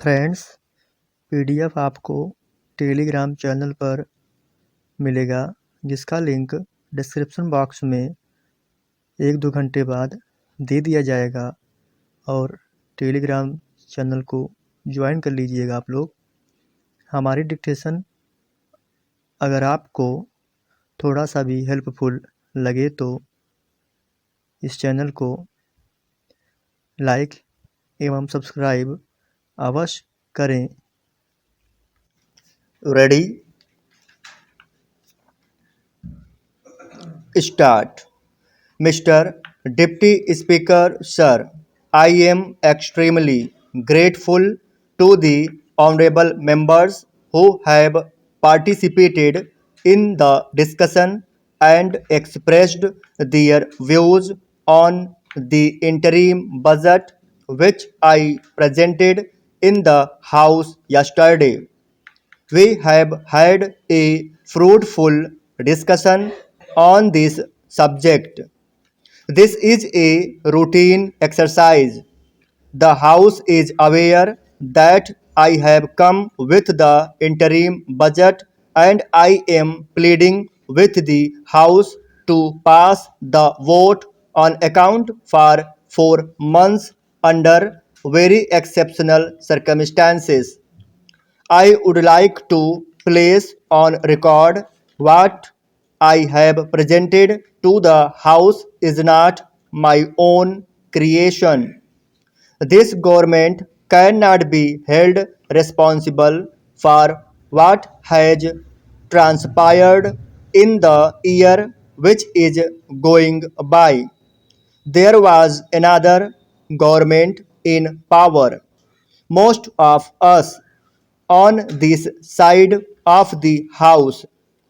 Friends, PDF आपको Telegram channel पर मिलेगा, जिसका लिंक डिस्क्रिप्शन बॉक्स में 1-2 घंटे बाद दे दिया जाएगा और टेलीग्राम चैनल को ज्वाइन कर लीजिएगा आप लोग। हमारी डिक्टेशन अगर आपको थोड़ा सा भी हेल्पफुल लगे तो इस चैनल को लाइक एवं सब्सक्राइब अवश्य करें। Ready, start. Mr. Deputy Speaker, Sir, I am extremely grateful to the honorable members who have participated in the discussion and expressed their views on the interim budget which I presented in the House yesterday. We have had a fruitful discussion on this subject. This is a routine exercise. The House is aware that I have come with the interim budget and I am pleading with the House to pass the vote on account for 4 months under very exceptional circumstances. I would like to place on record what I have presented to the House is not my own creation. This government cannot be held responsible for what has transpired in the year which is going by. There was another government in power. Most of us on this side of the house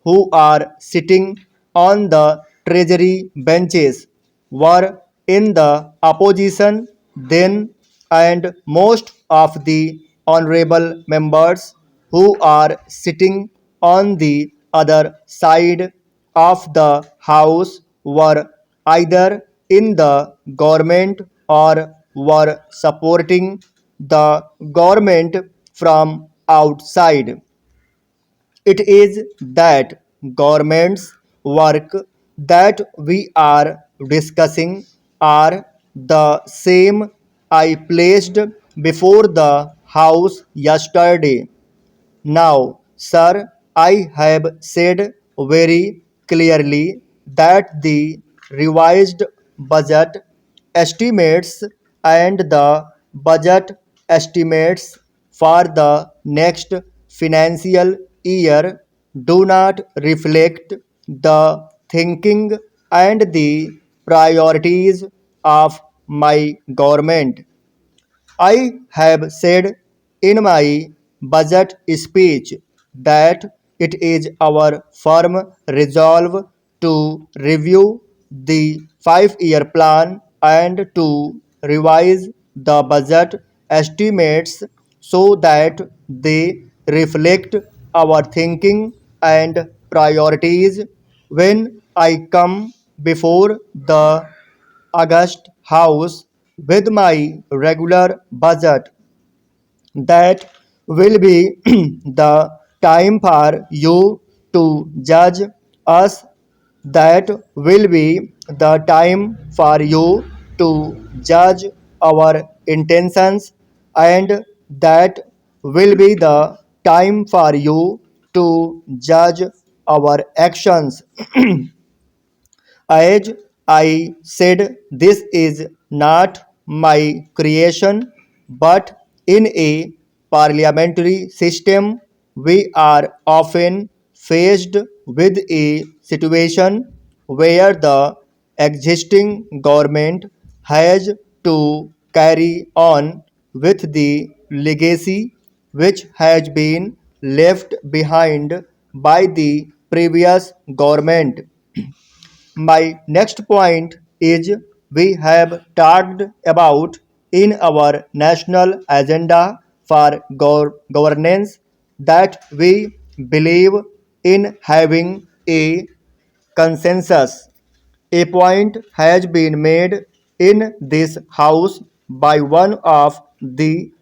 who are sitting on the treasury benches were in the opposition then, and most of the honorable members who are sitting on the other side of the house were either in the government or were supporting the government from outside. It is that government's work that we are discussing are the same I placed before the House yesterday. Now, sir, I have said very clearly that the revised budget estimates and the budget estimates for the next financial year do not reflect the thinking and the priorities of my government. I have said in my budget speech that it is our firm resolve to review the 5-year plan and to revise the budget estimates so that they reflect our thinking and priorities when I come before the August House with my regular budget. That will be the time for you to judge us. That will be the time for you to judge our intentions, and that will be the time for you to judge our actions. As I said, this is not my creation, but in a parliamentary system, we are often faced with a situation where the existing government has to carry on with the legacy which has been left behind by the previous government. My next point is we have talked about in our national agenda for governance that we believe in having a consensus. A point has been made in this House by one of the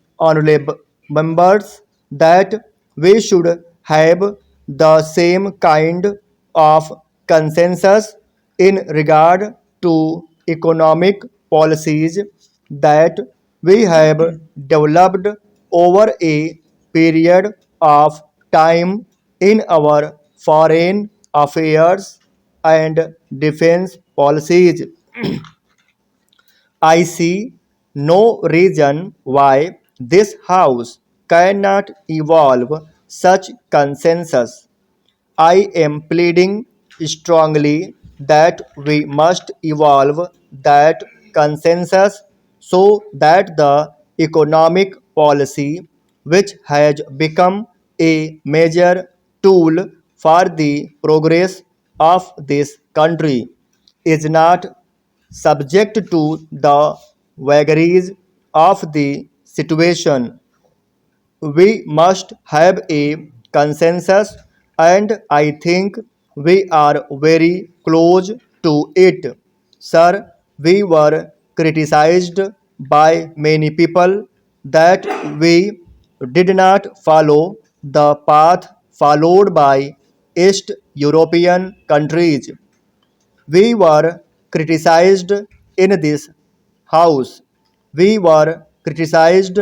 members that we should have the same kind of consensus in regard to economic policies that we have developed over a period of time in our foreign affairs and defense policies. I see no reason why this House cannot evolve such consensus. I am pleading strongly that we must evolve that consensus so that the economic policy, which has become a major tool for the progress of this country, is not subject to the vagaries of the situation. We must have a consensus, and I think we are very close to it. Sir, we were criticized by many people that we did not follow the path followed by East European countries. We were criticized in this house. We were criticized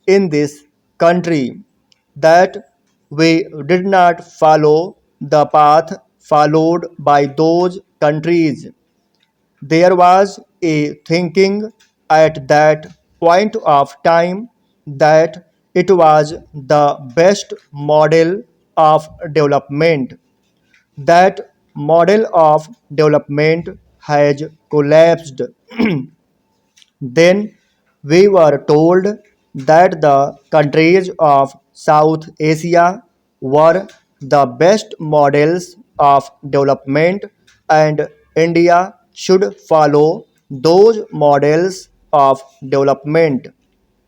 in this country that we did not follow the path followed by those countries. There was a thinking at that point of time that it was the best model of development. That model of development has collapsed. Then we were told that the countries of South Asia were the best models of development and India should follow those models of development.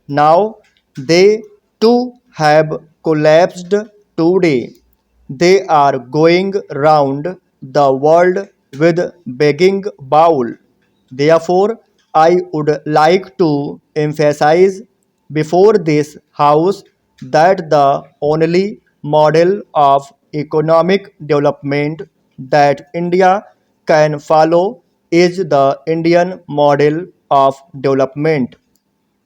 Now they too have collapsed today. They are going round the world with begging bowl. Therefore, I would like to emphasize before this House that the only model of economic development that India can follow is the Indian model of development.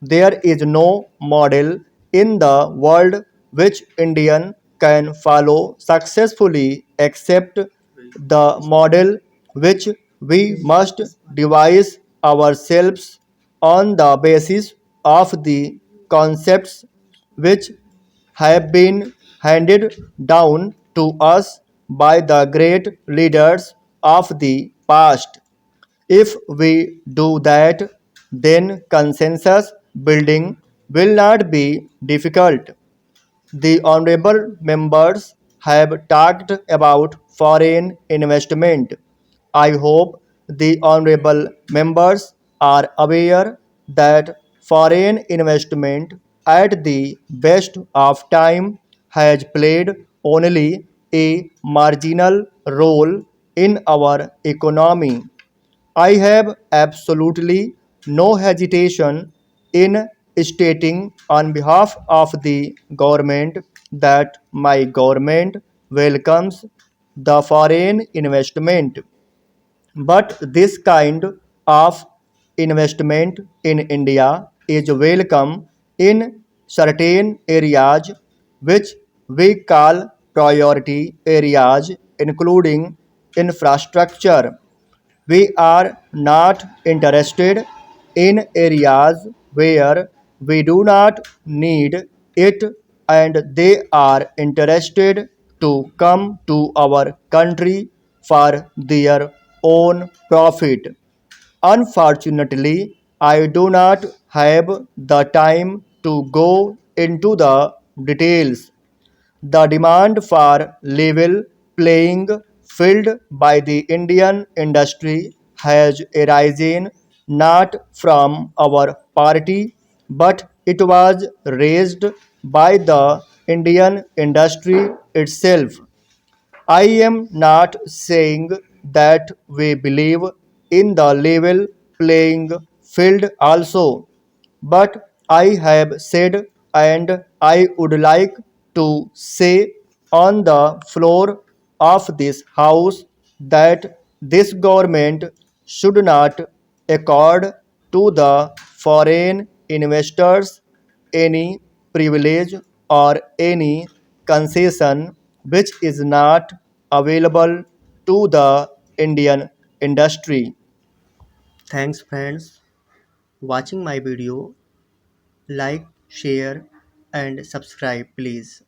There is no model in the world which Indian can follow successfully except the model which we must devise ourselves on the basis of the concepts which have been handed down to us by the great leaders of the past. If we do that, then consensus building will not be difficult. The honorable members have talked about foreign investment. I hope the honorable members are aware that foreign investment at the best of time has played only a marginal role in our economy. I have absolutely no hesitation in stating on behalf of the government that my government welcomes the foreign investment. But this kind of investment in India is welcome in certain areas which we call priority areas, including infrastructure. We are not interested in areas where we do not need it and they are interested to come to our country for their own profit. Unfortunately, I do not have the time to go into the details. The demand for level playing field by the Indian industry has arisen not from our party, but it was raised by the Indian industry itself. I am not saying that we believe in the level playing field also, but I have said and I would like to say on the floor of this house that this government should not accord to the foreign investors any privilege or any concession which is not available to the Indian industry. Thanks friends watching my video. Like, share and subscribe please.